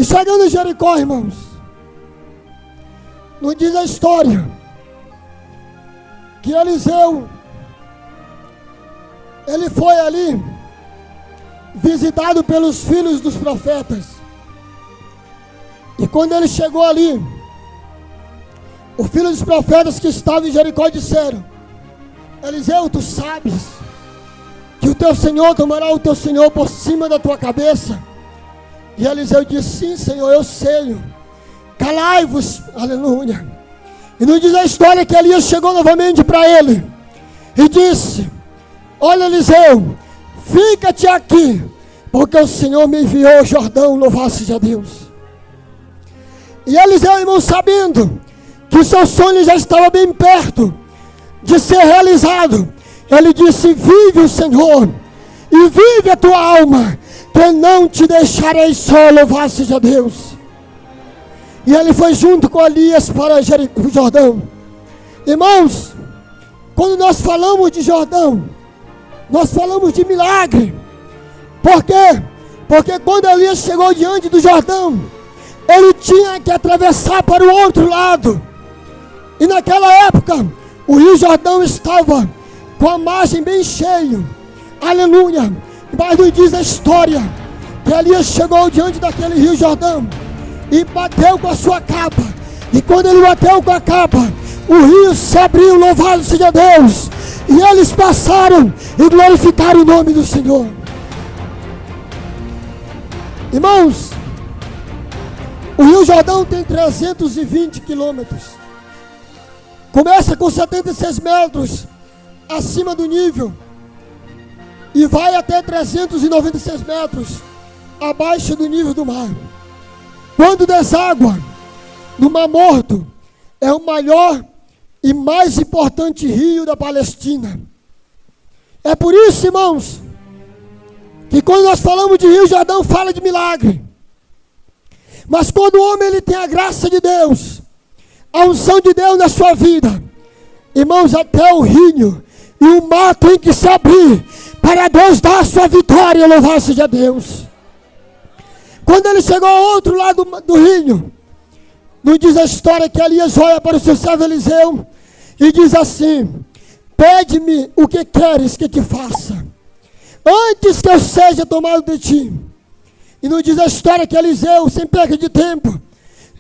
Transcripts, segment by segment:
E chegando em Jericó, irmãos, nos diz a história que Eliseu, ele foi ali visitado pelos filhos dos profetas. E quando ele chegou ali, os filhos dos profetas que estavam em Jericó disseram: Eliseu, tu sabes que o teu Senhor tomará o teu Senhor por cima da tua cabeça? E Eliseu disse: sim, Senhor, eu sei. Calai-vos, aleluia. E nos diz a história que Elias chegou novamente para ele e disse: olha, Eliseu, fica-te aqui, porque o Senhor me enviou ao Jordão, louvado seja Deus. E Eliseu, irmão, sabendo que o seu sonho já estava bem perto de ser realizado, ele disse: vive o Senhor, e vive a tua alma, que eu não te deixarei só, louvado seja Deus. E ele foi junto com Elias para o Jordão. Irmãos, quando nós falamos de Jordão, nós falamos de milagre. Por quê? Porque quando Elias chegou diante do Jordão, ele tinha que atravessar para o outro lado. E naquela época, o rio Jordão estava com a margem bem cheia. Aleluia. Mas nos diz a história que Elias chegou diante daquele rio Jordão e bateu com a sua capa. E quando ele bateu com a capa, o rio se abriu, louvado seja Deus. E eles passaram e glorificaram o nome do Senhor. Irmãos, o rio Jordão tem 320 quilômetros. Começa com 76 metros acima do nível e vai até 396 metros abaixo do nível do mar. Quando deságua no Mar Morto, é o maior e mais importante rio da Palestina. É por isso, irmãos, que quando nós falamos de rio Jordão, fala de milagre. Mas quando o homem ele tem a graça de Deus, a unção de Deus na sua vida, irmãos, até o rio e o mar tem que se abrir para Deus dar a sua vitória, louvado seja Deus. Quando ele chegou ao outro lado do rio, nos diz a história que Elias olha para o seu servo Eliseu e diz assim: pede-me o que queres que te faça, antes que eu seja tomado de ti. E nos diz a história que Eliseu, sem perda de tempo,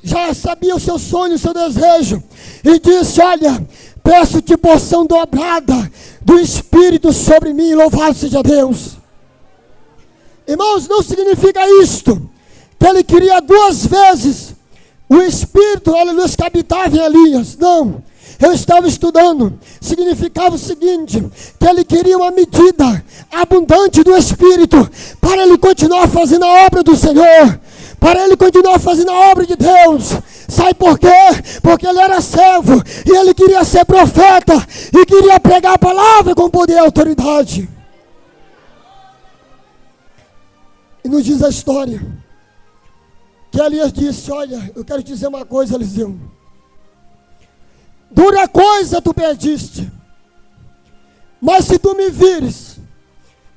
já sabia o seu sonho, o seu desejo, e disse: olha, peço-te porção dobrada do Espírito sobre mim, louvado seja Deus. Irmãos, não significa isto que ele queria 2 vezes o Espírito, aleluia, que habitava em Elias. Não, eu estava estudando, significava o seguinte, que ele queria uma medida abundante do Espírito, para ele continuar fazendo a obra do Senhor, para ele continuar fazendo a obra de Deus. Sabe por quê? Porque ele era servo, e ele queria ser profeta, e queria pregar a palavra com poder e autoridade. E nos diz a história, que Elias disse: olha, eu quero te dizer uma coisa, Eliseu. Dura coisa tu pediste, mas se tu me vires,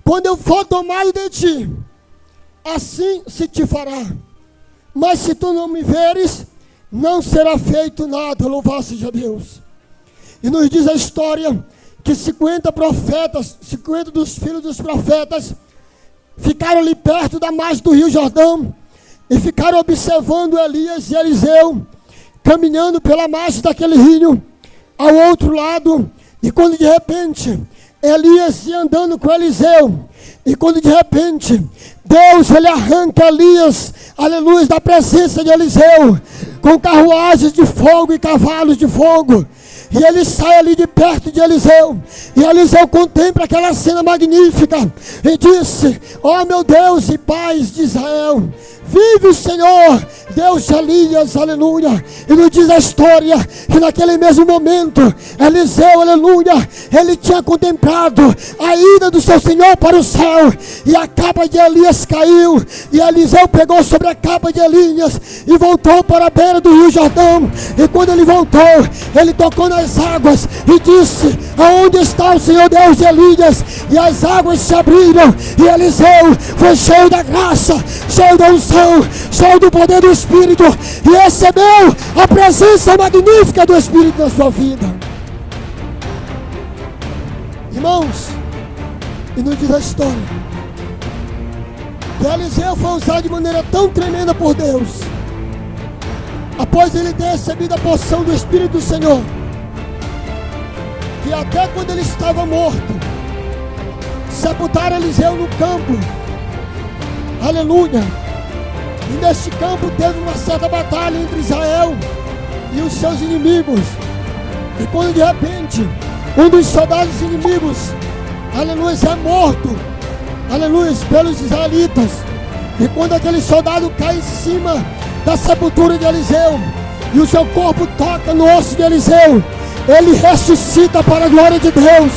quando eu for tomado de ti, assim se te fará. Mas se tu não me veres, não será feito nada, louvado seja Deus. E nos diz a história que 50 profetas, 50 dos filhos dos profetas, ficaram ali perto da margem do rio Jordão, e ficaram observando Elias e Eliseu, caminhando pela margem daquele rio, ao outro lado. E quando de repente, Elias ia andando com Eliseu, e quando de repente, Deus, ele arranca Elias, aleluia, da presença de Eliseu, com carruagens de fogo e cavalos de fogo. E ele sai ali de perto de Eliseu, e Eliseu contempla aquela cena magnífica, e disse: ó meu Deus e Pai de Israel, vive o Senhor, Deus de Elias, aleluia. E nos diz a história, que naquele mesmo momento, Eliseu, aleluia, ele tinha contemplado a ida do seu Senhor para o céu, e a capa de Elias caiu, e Eliseu pegou sobre a capa de Elias, e voltou para a beira do rio Jordão. E quando ele voltou, ele tocou na das águas e disse: aonde está o Senhor Deus de Elias? E as águas se abriram, e Eliseu foi cheio da graça, cheio da unção, cheio do poder do Espírito, e recebeu a presença magnífica do Espírito na sua vida. Irmãos, e nos diz a história que Eliseu foi usado de maneira tão tremenda por Deus, após ele ter recebido a porção do Espírito do Senhor, que até quando ele estava morto, sepultaram Eliseu no campo. Aleluia. E neste campo teve uma certa batalha entre Israel e os seus inimigos. E quando de repente um dos soldados inimigos, aleluia, é morto, aleluia, pelos israelitas. E quando aquele soldado cai em cima da sepultura de Eliseu, e o seu corpo toca no osso de Eliseu, ele ressuscita para a glória de Deus.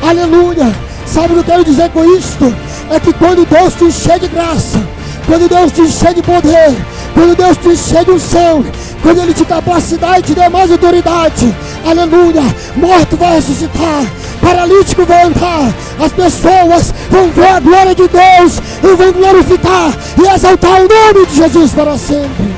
Aleluia. Sabe o que eu quero dizer com isto? É que quando Deus te encher de graça, quando Deus te encher de poder, quando Deus te encher de unção, quando Ele te capacidade e te der mais autoridade, aleluia, morto vai ressuscitar, paralítico vai andar, as pessoas vão ver a glória de Deus e vão glorificar e exaltar o nome de Jesus para sempre.